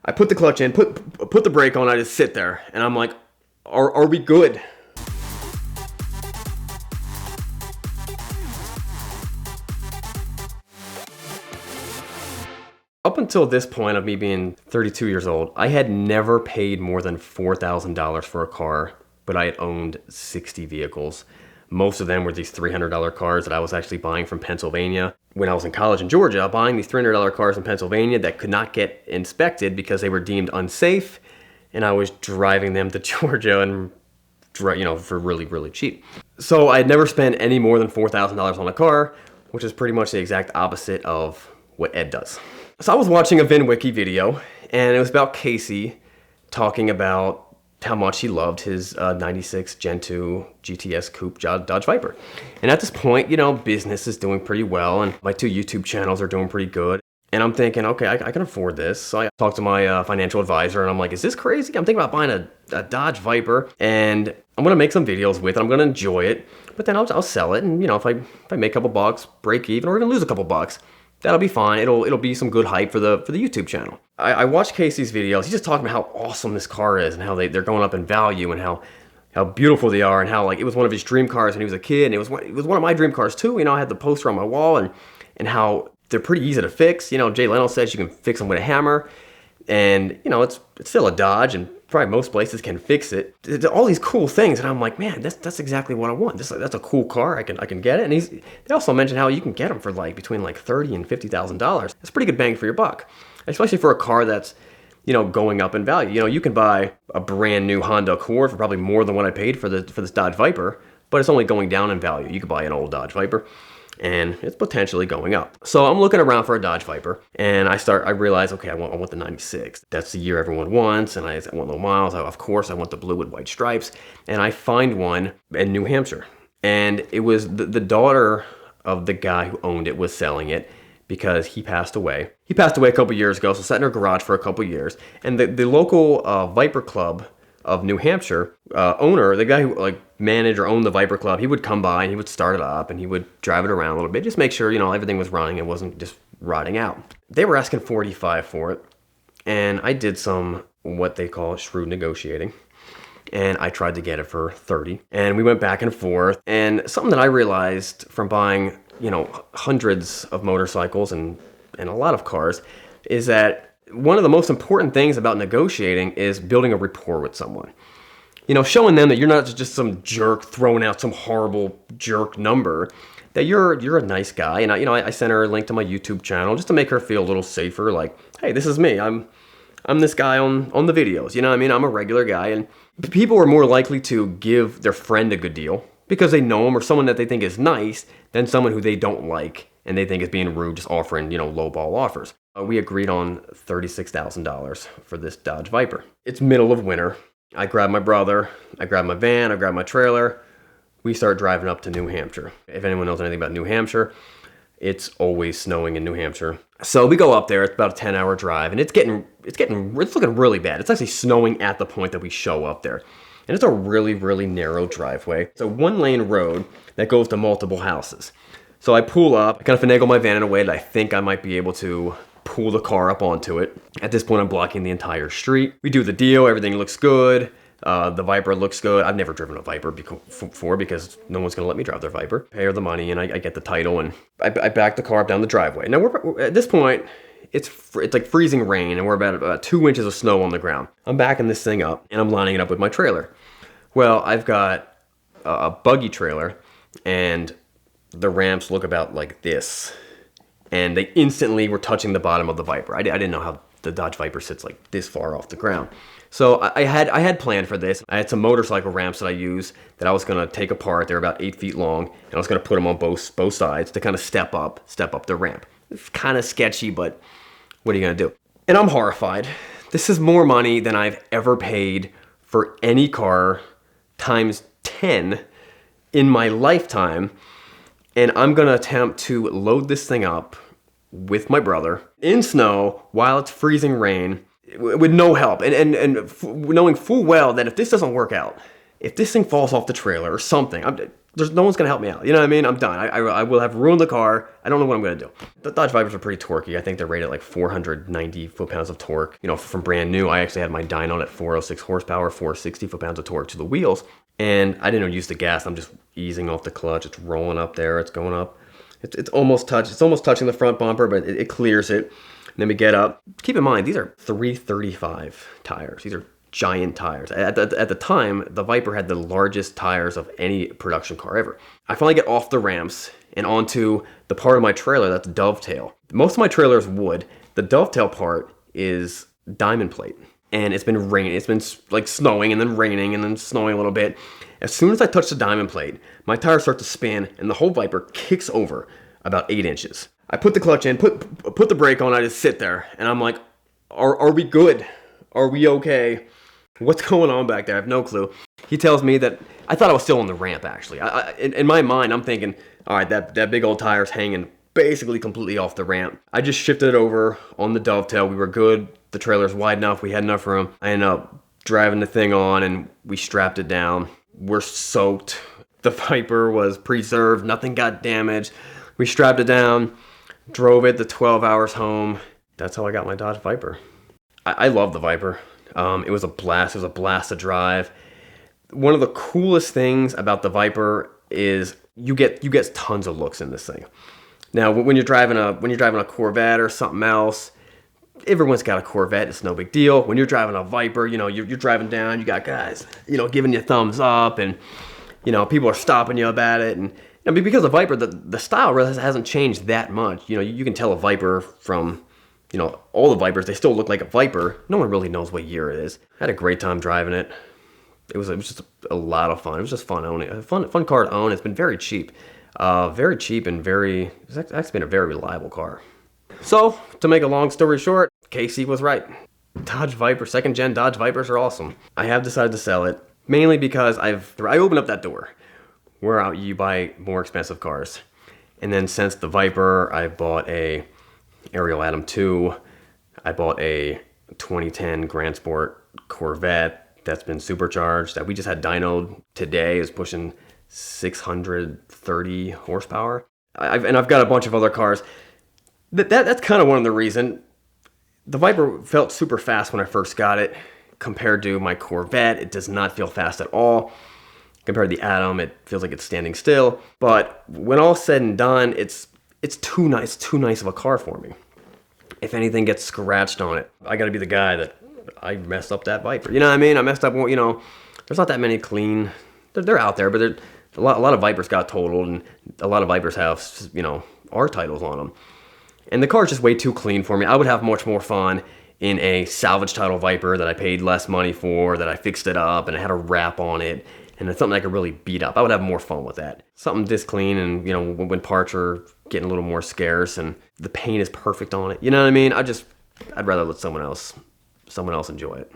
I put the clutch in, put the brake on, I just sit there, and I'm like, are we good? Up until this point of me being 32 years old, I had never paid more than $4,000 for a car, but I had owned 60 vehicles. Most of them were these $300 cars that I was actually buying from Pennsylvania. When I was in college in Georgia, buying these $300 cars in Pennsylvania that could not get inspected because they were deemed unsafe, and I was driving them to Georgia and, for really, really cheap. So I had never spent any more than $4,000 on a car, which is pretty much the exact opposite of what Ed does. So I was watching a VINwiki video, and it was about Casey talking about how much he loved his 96 Gen 2 GTS Coupe Dodge Viper. And at this point, business is doing pretty well, and my 2 YouTube channels are doing pretty good. And I'm thinking, okay, I can afford this. So I talked to my financial advisor, and I'm like, is this crazy? I'm thinking about buying a Dodge Viper, and I'm gonna make some videos with it. I'm gonna enjoy it, but then I'll sell it, and if I make a couple bucks, break even, or even lose a couple bucks, that'll be fine. It'll be some good hype for the YouTube channel. I watched Casey's videos. He's just talking about how awesome this car is and how they're going up in value and how beautiful they are and how it was one of his dream cars when he was a kid, and it was one of my dream cars too. I had the poster on my wall and how they're pretty easy to fix. Jay Leno says you can fix them with a hammer, and it's still a Dodge, and probably most places can fix it. All these cool things, and I'm like, man, that's exactly what I want. That's a cool car. I can get it. And they also mentioned how you can get them for between $30,000 and $50,000. That's pretty good bang for your buck, especially for a car that's going up in value. You can buy a brand new Honda Accord for probably more than what I paid for this Dodge Viper, but it's only going down in value. You could buy an old Dodge Viper, and it's potentially going up. So I'm looking around for a Dodge Viper, and I realize, okay, I want the 96. That's the year everyone wants, and I want low miles. Of course, I want the blue with white stripes, and I find one in New Hampshire. And it was the daughter of the guy who owned it was selling it because he passed away. He passed away a couple years ago, so sat in her garage for a couple years. And the local Viper Club of New Hampshire owner, the guy who managed or owned the Viper Club, he would come by and he would start it up and he would drive it around a little bit, just make sure everything was running and wasn't just rotting out. They were asking $45 for it, and I did some what they call shrewd negotiating, and I tried to get it for $30, and we went back and forth. And something that I realized from buying hundreds of motorcycles and a lot of cars is that one of the most important things about negotiating is building a rapport with someone. Showing them that you're not just some jerk throwing out some horrible jerk number, that you're a nice guy. And I sent her a link to my YouTube channel just to make her feel a little safer. Like, hey, this is me. I'm this guy on the videos. I'm a regular guy. And people are more likely to give their friend a good deal because they know him, or someone that they think is nice, than someone who they don't like and they think is being rude, just offering, lowball offers. We agreed on $36,000 for this Dodge Viper. It's middle of winter. I grabbed my brother, I grabbed my van, I grabbed my trailer. We start driving up to New Hampshire. If anyone knows anything about New Hampshire, it's always snowing in New Hampshire. So we go up there. It's about a 10-hour drive, and it's looking really bad. It's actually snowing at the point that we show up there. And it's a really, really narrow driveway. It's a 1-lane road that goes to multiple houses. So I pull up, I kind of finagle my van in a way that I think I might be able to pull the car up onto it. At this point, I'm blocking the entire street. We do the deal, everything looks good. The Viper looks good. I've never driven a Viper before because no one's gonna let me drive their Viper. Pay her the money, and I get the title, and I back the car up down the driveway. Now we're at this point, it's like freezing rain, and we're about 2 inches of snow on the ground. I'm backing this thing up, and I'm lining it up with my trailer. Well, I've got a buggy trailer, and the ramps look about like this, and they instantly were touching the bottom of the Viper. I didn't know how the Dodge Viper sits like this far off the ground. So I had planned for this. I had some motorcycle ramps that I use that I was gonna take apart. They're about 8 feet long, and I was gonna put them on both sides to kind of step up the ramp. It's kind of sketchy, but what are you gonna do? And I'm horrified. This is more money than I've ever paid for any car times 10 in my lifetime. And I'm gonna attempt to load this thing up with my brother in snow while it's freezing rain with no help. And knowing full well that if this doesn't work out, if this thing falls off the trailer or something, there's no one's gonna help me out. You know what I mean? I'm done. I will have ruined the car. I don't know what I'm gonna do. The Dodge Vipers are pretty torquey. I think they're rated like 490 foot-pounds of torque. You know, from brand new, I actually had my dyno at 406 horsepower, 460 foot-pounds of torque to the wheels, and I didn't use the gas. I'm just easing off the clutch. It's rolling up there. It's going up. It's almost touching the front bumper, but it clears it. And then we get up. Keep in mind, these are 335 tires. These are giant tires. At the time, the Viper had the largest tires of any production car ever. I finally get off the ramps and onto the part of my trailer that's dovetail. Most of my trailer is wood. The dovetail part is diamond plate. And it's been raining. It's been like snowing and then raining and then snowing a little bit. As soon as I touch the diamond plate, my tires start to spin and the whole Viper kicks over about 8 inches. I put the clutch in, put the brake on, I just sit there and I'm like, are we good? Are we okay? What's going on back there? I have no clue. He tells me that, I thought I was still on the ramp actually. In my mind, I'm thinking, all right, that big old tire's hanging basically completely off the ramp. I just shifted it over on the dovetail. We were good. The trailer's wide enough. We had enough room. I ended up driving the thing on and we strapped it down. We're soaked. The Viper was preserved. Nothing got damaged. We strapped it down, drove it the 12 hours home. That's how I got my Dodge Viper. I love the Viper. It was a blast. It was a blast to drive. One of the coolest things about the Viper is you get tons of looks in this thing. Now, when you're driving a Corvette or something else, everyone's got a Corvette. It's no big deal. When you're driving a Viper, you know, you're driving down. You got guys, you know, giving you thumbs up, and you know, people are stopping you about it. And I mean, because the Viper, the style really hasn't changed that much. You know, you can tell a Viper from, you know, all the Vipers, they still look like a Viper. No one really knows what year it is. I had a great time driving it. It was just a lot of fun. It was just fun owning it. A fun car to own. It's been very cheap. Very cheap and it's actually been a very reliable car. So, to make a long story short, Casey was right. Dodge Viper, second gen Dodge Vipers are awesome. I have decided to sell it, mainly because I opened up that door where you buy more expensive cars. And then since the Viper, I bought a Ariel Atom 2. I bought a 2010 Grand Sport Corvette that's been supercharged, that we just had dynoed today, is pushing 630 horsepower. I've got a bunch of other cars. That's kind of one of the reasons. The Viper felt super fast when I first got it. Compared to my Corvette, it does not feel fast at all. Compared to the Atom, it feels like it's standing still. But when all's said and done, it's too nice of a car for me. If anything gets scratched on it, I gotta be the guy that I messed up that Viper. You know what I mean? I messed up, you know, there's not that many clean, they're out there, but a lot of Vipers got totaled, and a lot of Vipers have, you know, R titles on them. And the car's just way too clean for me. I would have much more fun in a salvage title Viper that I paid less money for, that I fixed it up and I had a wrap on it, and it's something I could really beat up. I would have more fun with that. Something this clean, and you know, when parts are getting a little more scarce and the paint is perfect on it. You know what I mean? I'd rather let someone else enjoy it.